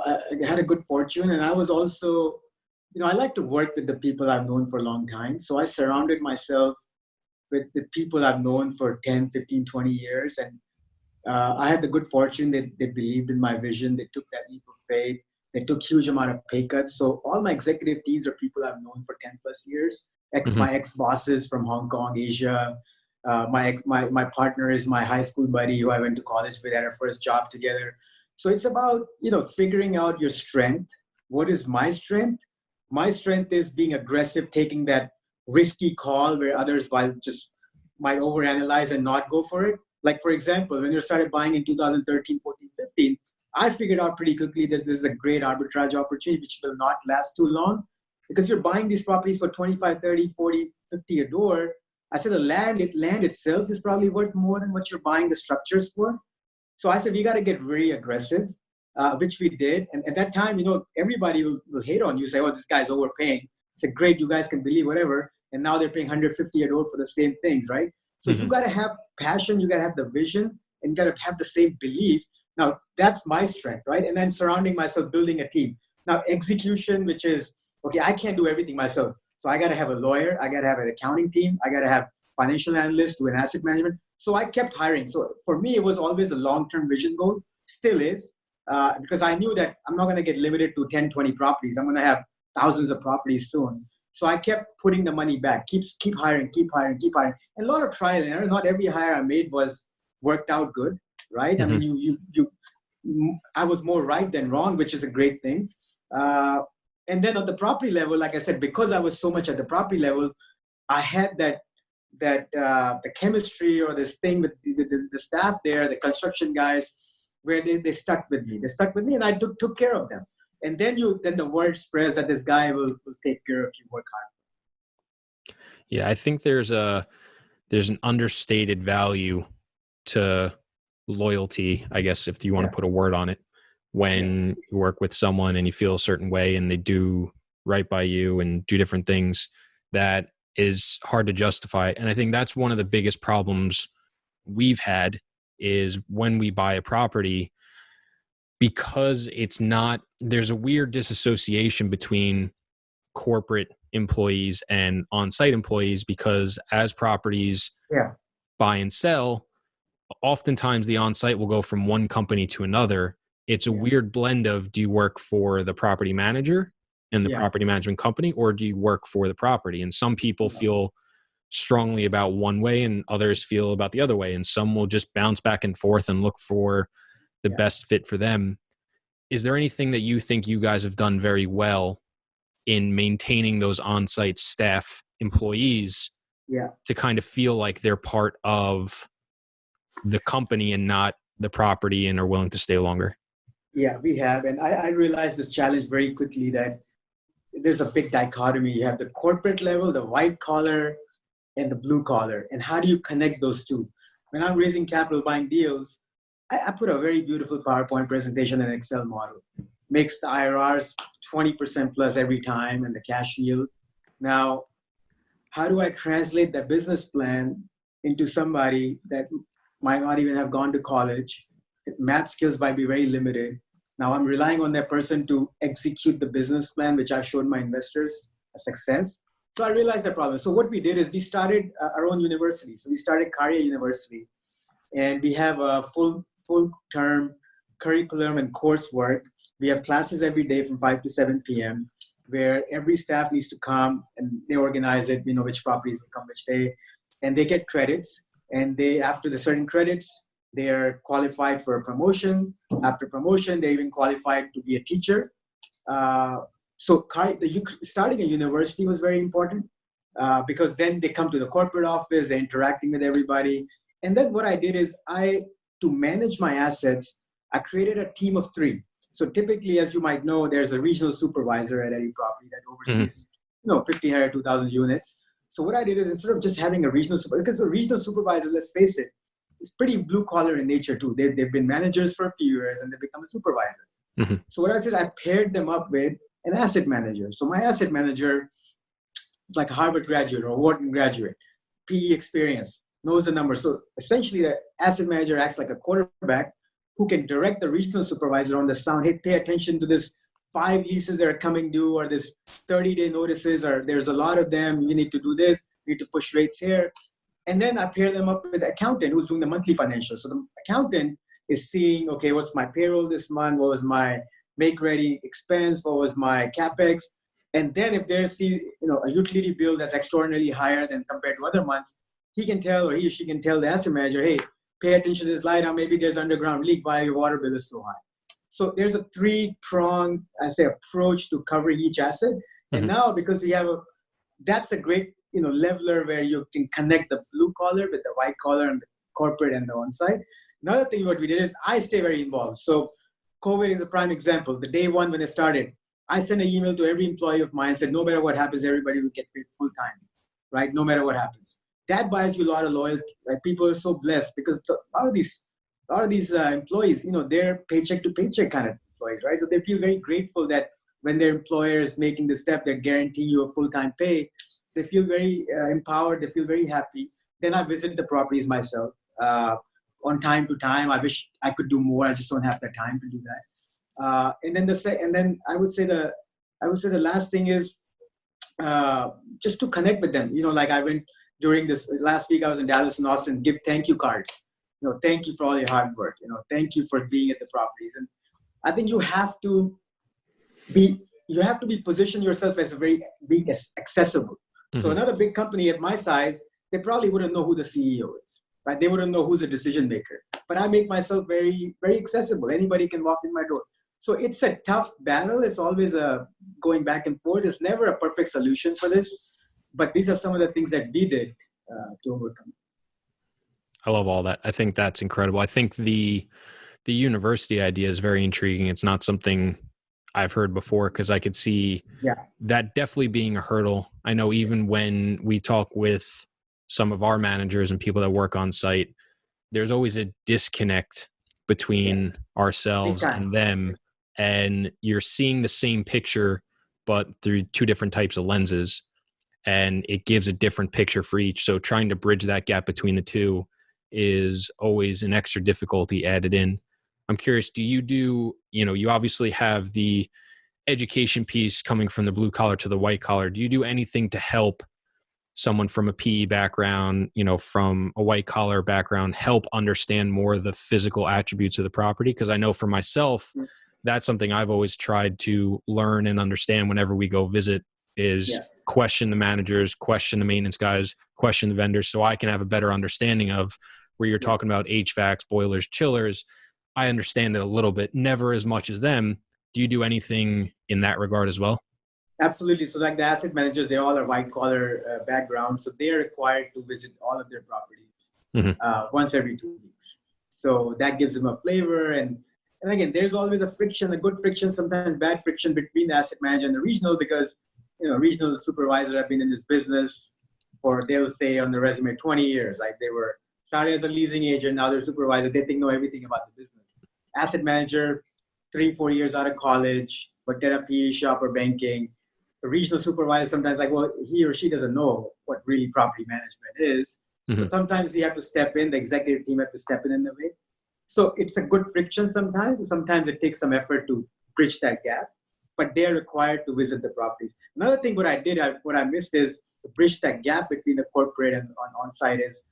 I had a good fortune, and I was also, I like to work with the people I've known for a long time. So I surrounded myself with the people I've known for 10, 15, 20 years. And I had the good fortune that they believed in my vision. They took that leap of faith. They took huge amount of pay cuts. So all my executive teams are people I've known for 10 plus years. My ex-bosses from Hong Kong, Asia. My partner is my high school buddy who I went to college with, had our first job together. So it's about, figuring out your strength. What is my strength? My strength is being aggressive, taking that risky call where others might overanalyze and not go for it. Like, for example, when you started buying in 2013, 14, 15, I figured out pretty quickly that this is a great arbitrage opportunity, which will not last too long because you're buying these properties for 25, 30, 40, 50 a door. I said, land itself is probably worth more than what you're buying the structures for. So I said, we got to get very aggressive, which we did. And at that time, everybody will hate on you, say, oh, this guy's overpaying. I said, great, you guys can believe whatever. And now they're paying 150 a door for the same things, right? So you got to have passion, you got to have the vision, and you got to have the same belief. Now, that's my strength, right? And then surrounding myself, building a team. Now, execution, which is, okay, I can't do everything myself. So I got to have a lawyer. I got to have an accounting team. I got to have financial analysts do an asset management. So I kept hiring. So for me, it was always a long-term vision goal, still is, because I knew that I'm not going to get limited to 10, 20 properties. I'm going to have thousands of properties soon. So I kept putting the money back, keep hiring. And a lot of trial and error. Not every hire I made worked out good, right? I mean, I was more right than wrong, which is a great thing. And then at the property level, like I said, because I was so much at the property level, I had the chemistry or this thing with the staff there, the construction guys, where they stuck with me. They stuck with me, and I took care of them. And then the word spreads that this guy will take care of you, work hard. Yeah, I think there's an understated value to loyalty, I guess, if you want to put a word on it, when you work with someone and you feel a certain way and they do right by you and do different things that is hard to justify. And I think that's one of the biggest problems we've had is when we buy a property, because there's a weird disassociation between corporate employees and on-site employees, because as properties buy and sell, oftentimes the on-site will go from one company to another. It's a weird blend of, do you work for the property manager and the property management company, or do you work for the property? And some people feel strongly about one way and others feel about the other way. And some will just bounce back and forth and look for the best fit for them. Is there anything that you think you guys have done very well in maintaining those on-site staff employees to kind of feel like they're part of the company and not the property and are willing to stay longer? Yeah, we have. And I realized this challenge very quickly, that there's a big dichotomy. You have the corporate level, the white collar, and the blue collar. And how do you connect those two? When I'm raising capital, buying deals, I put a very beautiful PowerPoint presentation and Excel model. Makes the IRRs 20% plus every time and the cash yield. Now, how do I translate that business plan into somebody that might not even have gone to college? Math skills might be very limited. Now I'm relying on that person to execute the business plan, which I showed my investors a success. So I realized that problem. So what we did is we started our own university. So we started Karya University, and we have a full term curriculum and coursework. We have classes every day from 5 to 7 p.m. where every staff needs to come, and they organize it, which properties will come which day, and they get credits. And after the certain credits, they are qualified for a promotion. After promotion, they're even qualified to be a teacher. So starting a university was very important because then they come to the corporate office, they're interacting with everybody. And then what I did is to manage my assets, I created a team of 3. So typically, as you might know, there's a regional supervisor at any property that oversees 1,500, 2,000 units. So what I did is, instead of just having a regional supervisor, because a regional supervisor, let's face it, is pretty blue collar in nature too. They've been managers for a few years and they become a supervisor. So what I said, I paired them up with an asset manager. So my asset manager is like a Harvard graduate or a Wharton graduate, PE experience, knows the numbers. So essentially the asset manager acts like a quarterback who can direct the regional supervisor on the sound. Hey, pay attention to this 5 leases that are coming due, or this 30-day notices, or there's a lot of them. You need to do this. You need to push rates here. And then I pair them up with the accountant who's doing the monthly financials. So the accountant is seeing, okay, what's my payroll this month? What was my make-ready expense? What was my CapEx? And then if there's a utility bill that's extraordinarily higher than compared to other months, he can tell, or he or she can tell the asset manager, hey, pay attention to this light. Now maybe there's underground leak why your water bill is so high. So there's a three-pronged, approach to covering each asset. And now because we have that's a great, leveler where you can connect the blue collar with the white collar and the corporate and the on-site. Another thing what we did is I stay very involved. So COVID is a prime example. The day one when it started, I sent an email to every employee of mine and said, no matter what happens, everybody will get paid full time, right? No matter what happens. That buys you a lot of loyalty, right? People are so blessed because a lot of these employees, they're paycheck to paycheck kind of employees, right? So they feel very grateful that when their employer is making the step, they're guaranteeing you a full-time pay. They feel very empowered. They feel very happy. Then I visit the properties myself on time to time. I wish I could do more. I just don't have the time to do that. And then I would say the last thing is just to connect with them. Like I went during this last week, I was in Dallas and Austin, give thank you cards. Thank you for all your hard work. Thank you for being at the properties. And I think you have to be position yourself as being accessible. So another big company at my size, they probably wouldn't know who the CEO is, right? They wouldn't know who's a decision maker. But I make myself very, very accessible. Anybody can walk in my door. So it's a tough battle. It's always going back and forth. There's never a perfect solution for this. But these are some of the things that we did to overcome. I love all that. I think that's incredible. I think the university idea is very intriguing. It's not something I've heard before because I could see that definitely being a hurdle. I know even when we talk with some of our managers and people that work on site, there's always a disconnect between ourselves and them, and you're seeing the same picture but through two different types of lenses, and it gives a different picture for each. So trying to bridge that gap between the two is always an extra difficulty added in. I'm curious, do you do, you obviously have the education piece coming from the blue collar to the white collar. Do you do anything to help someone from a PE background, from a white collar background, help understand more of the physical attributes of the property? Because I know for myself, that's something I've always tried to learn and understand whenever we go visit is question the managers, question the maintenance guys, question the vendors, so I can have a better understanding of where you're talking about HVACs, boilers, chillers. I understand it a little bit, never as much as them. Do you do anything in that regard as well? Absolutely. So like the asset managers, they all are white collar background. So they are required to visit all of their properties once every 2 weeks. So that gives them a flavor. And again, there's always a friction, a good friction, sometimes bad friction between the asset manager and the regional because, regional supervisors have been in this business for, they'll say on the resume, 20 years. Like they were started as a leasing agent, now they're supervisor. They think know everything about the business. Asset manager, 3-4 years out of college, worked at a PE shop or banking. The regional supervisor sometimes like, well, he or she doesn't know what really property management is. So sometimes you have to step in, the executive team have to step in the way. So it's a good friction sometimes. And sometimes it takes some effort to bridge that gap, but they're required to visit the properties. Another thing what I missed is to bridge that gap between the corporate and on-site is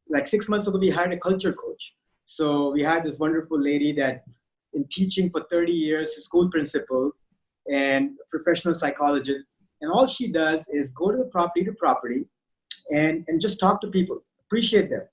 like 6 months ago, we hired a culture coach. So we had this wonderful lady that in teaching for 30 years, a school principal and professional psychologist. And all she does is go to property and just talk to people, appreciate them.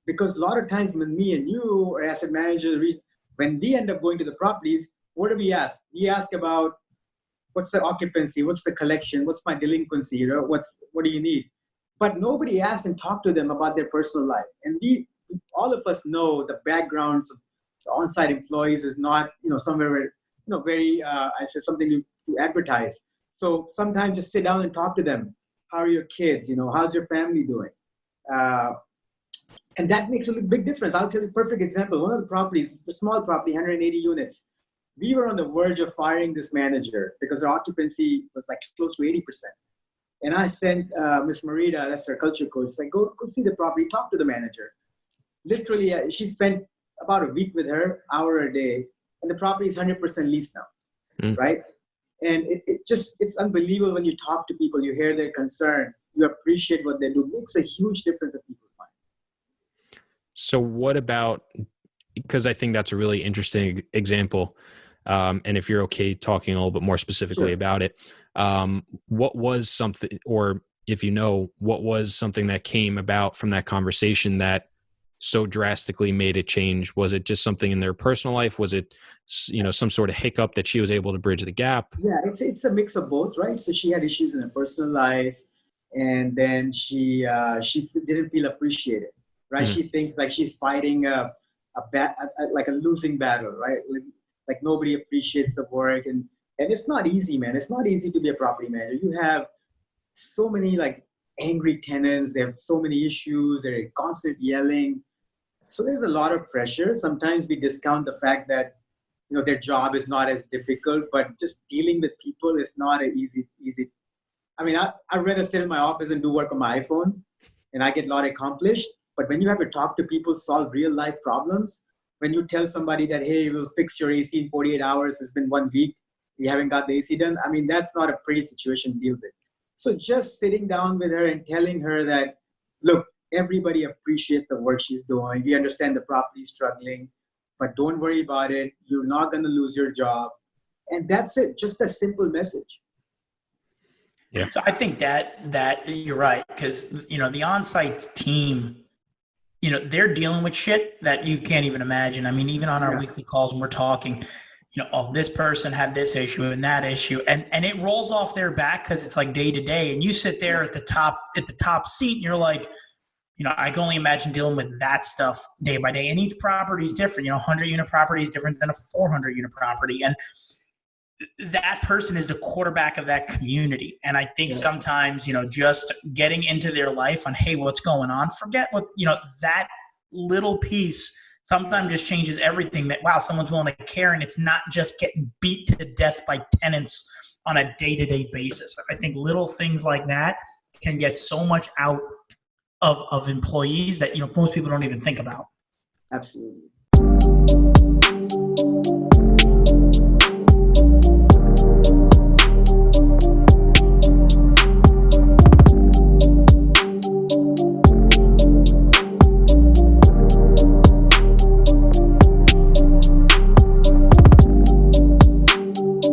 Because a lot of times when me and you or asset managers, when we end up going to the properties, what do we ask? We ask about what's the occupancy, what's the collection, what's my delinquency, what do you need? But nobody asks and talk to them about their personal life. And all of us know the backgrounds of the on-site employees is not, somewhere where, very, something to advertise. So sometimes just sit down and talk to them. How are your kids? How's your family doing? And that makes a big difference. I'll tell you a perfect example. One of the properties, a small property, 180 units. We were on the verge of firing this manager because our occupancy was like close to 80%. And I sent Miss Marita, that's our culture coach, like, go see the property, talk to the manager. Literally, she spent about a week with her, hour a day, and the property is 100% leased now, right? And it's unbelievable when you talk to people, you hear their concern, you appreciate what they do. It makes a huge difference in people's mind. So what about, because I think that's a really interesting example, and if you're okay talking a little bit more specifically about it, what was something, or if you know, what was something that came about from that conversation that so drastically made it change? Was it just something in their personal life? Was it, some sort of hiccup that she was able to bridge the gap? Yeah, it's a mix of both, right? So she had issues in her personal life, and then she didn't feel appreciated, right? She thinks like she's fighting like a losing battle, right? Like nobody appreciates the work, and it's not easy, man. It's not easy to be a property manager. You have so many like angry tenants. They have so many issues. They're constant yelling. So there's a lot of pressure. Sometimes we discount the fact that their job is not as difficult, but just dealing with people is not an easy. I mean, I'd rather sit in my office and do work on my iPhone, and I get a lot accomplished. But when you have to talk to people, solve real life problems, when you tell somebody that, hey, we'll fix your AC in 48 hours, it's been 1 week, we haven't got the AC done. I mean, that's not a pretty situation to deal with. So just sitting down with her and telling her that, look, everybody appreciates the work she's doing. We understand the property is struggling, but don't worry about it. You're not going to lose your job. And that's it. Just a simple message. Yeah. So I think that you're right, because the on-site team, they're dealing with shit that you can't even imagine. I mean, even on our weekly calls when we're talking, this person had this issue and that issue, and it rolls off their back because it's like day to day, and you sit there at the top seat, and you're like, I can only imagine dealing with that stuff day by day. And each property is different. 100-unit property is different than a 400-unit property, and that person is the quarterback of that community. And I think sometimes, just getting into their life on, hey, what's going on? Forget what, that little piece sometimes just changes everything. That, wow, someone's willing to care, and it's not just getting beat to death by tenants on a day-to-day basis. I think little things like that can get so much out of employees that, most people don't even think about. Absolutely.